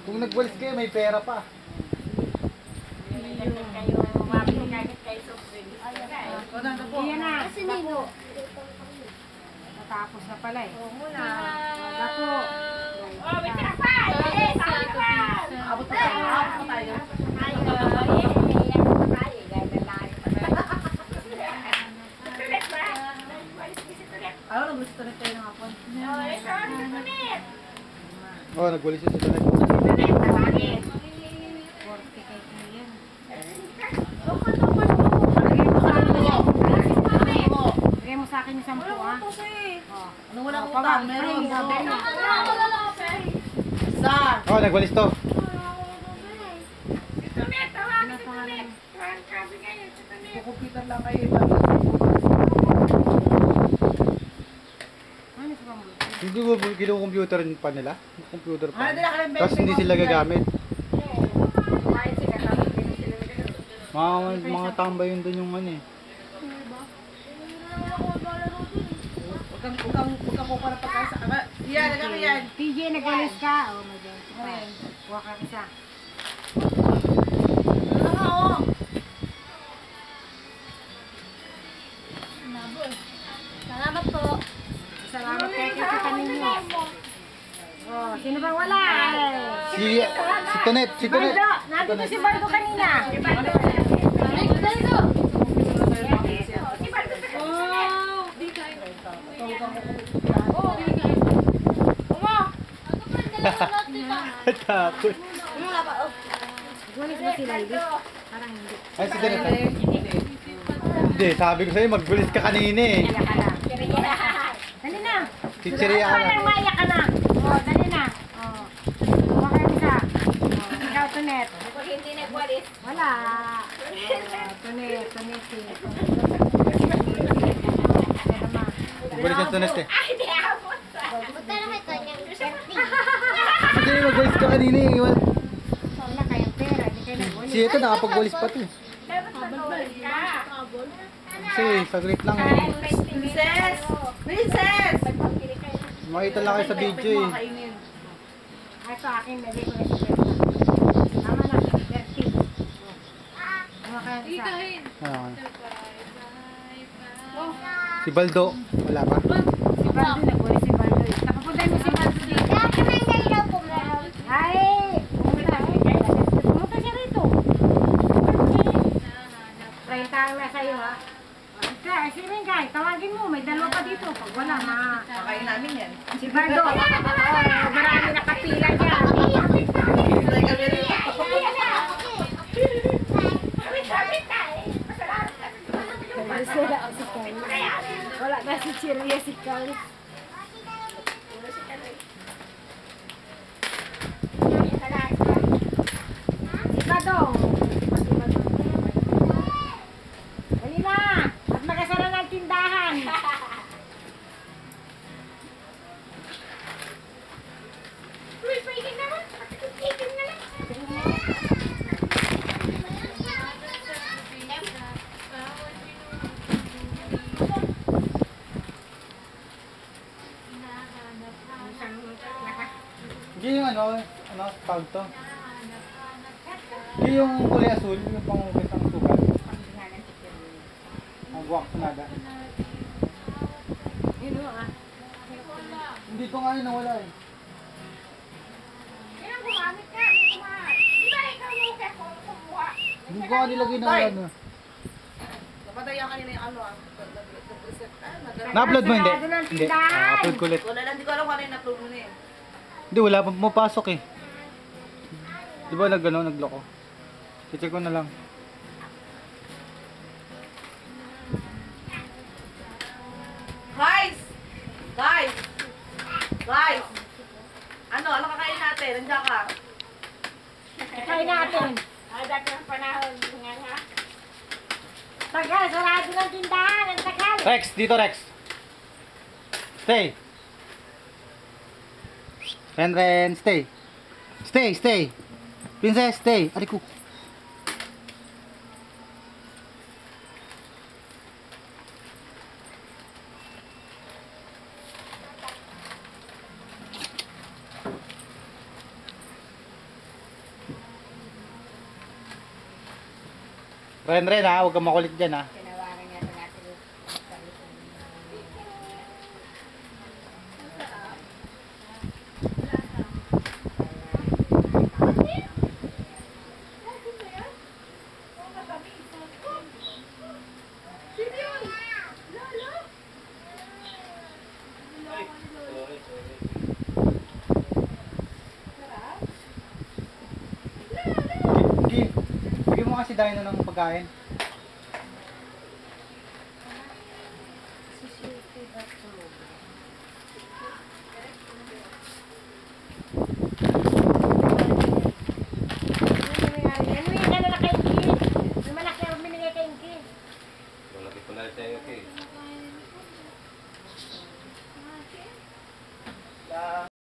Kung nagwalis kayo, may pera pa. Iyan na. Kasi nino. Natapos na pala eh. Oo muna. Ako. Oh, may tira pa! Abot pa tayo. Abot pa tayo. Ayaw na gusto na tayo ng hapon. Oh, nagwalis yun sa tunet. 40 kay Ian. Bigay mo sa akin yung 10 ah. Ano wala akong utang? Meron. Oh, nagwalis to. Kukupitan lang kayo. Ano sa pamulot? Hindi mo kinukomputer pa nila? Computer pa. Ano nila kayo? Tapos hindi sila gagamit. Mga tambay yun dun yung ano eh. Huwag kang po para pagkain sa kama. Yan, nagkaka yan. PJ, nagwalis ka. Oh, my God. Kuha ka isa. Salamat po. Salamat kay Kita ninyo. Oh, sino bang wala? Si Tonet, si Tonet. Bardo! Nandito si Bardo kanina. Takot. Nagwalis ba sila, Ibi? Parang hindi. Ay, si Tonet. Hindi, sabi ko sa'yo, magwalis ka kanina eh. Iyak ka na. Dali na. Chichirya ka na. Parang maiyak ka na. Oh, dali na. Oh. Kuha ka isa. Oh, ikaw, Tunet. Pag hindi nagwalis. Wala. Tunet. Magwalis yung Tonet eh. Ay, di ako. Hindi, magwalis ka kanina eh. Wala kayong pera. Hindi kayo nagwalis. Si ito, nakapagwalis pa to eh. Dapat magwalis ka. Kasi, saglit lang eh. Princess! Princess! Makita lang kayo sa video eh. Ay, ito akin. Dali ko na si Peta. Tama na. 30. Kuha kayong isa. Ah. Si Baldo, wala pa? Si Baldo, nagwalis si Baldo. Nakapunta mo si Baldo dito. Ay! Pumunta siya rito. 30 ang nasa iyo ha. Kaya, si Ringay, tawagin mo. May dalawa pa dito. Pag wala, Kakain namin yan. si Baldo. Marami nakapila niya. Like kami rin. Wala na si Chiria si Carlos. Si Badong. Dali na. At magasara ng tindahan. Uy, pwede naman. Pwede na lang. Hindi yung ano, tawag to? Hindi yung kulay asul, yung pangukit ang sugat. Ang buwak sunada. Yun o ah. Hindi ko nga yun nawala eh. Yan ang gumamit ka. Di ba ikaw yung kumuha? Hindi ko nga nilagay na ano. Napatayan kanina yung ano ah. Na-upload mo hindi? Sarado ng Hindi. tindahan. Upload ko ulit. Wala lang, di ko alam kung ano yung upload mo na eh. Hindi, wala pa pumapasok eh. Di ba nagloko? I-check ko na lang. Guys! Guys! Guys! Ano kakain natin? Nandiyan ka. Kain natin. Ay, dati ng panahon. Nga nga. Tagal, sarado ng tindahan. Ang tagal. Rex, dito Rex. Stay. Ren, stay. Stay. Princess, stay. Ariku. Ren ha, huwag kang makulit dyan ha. Tinawagan niya ito natin. Sino yun? Lolo? Gi, bigyan mo kasi Dino ng pagkain.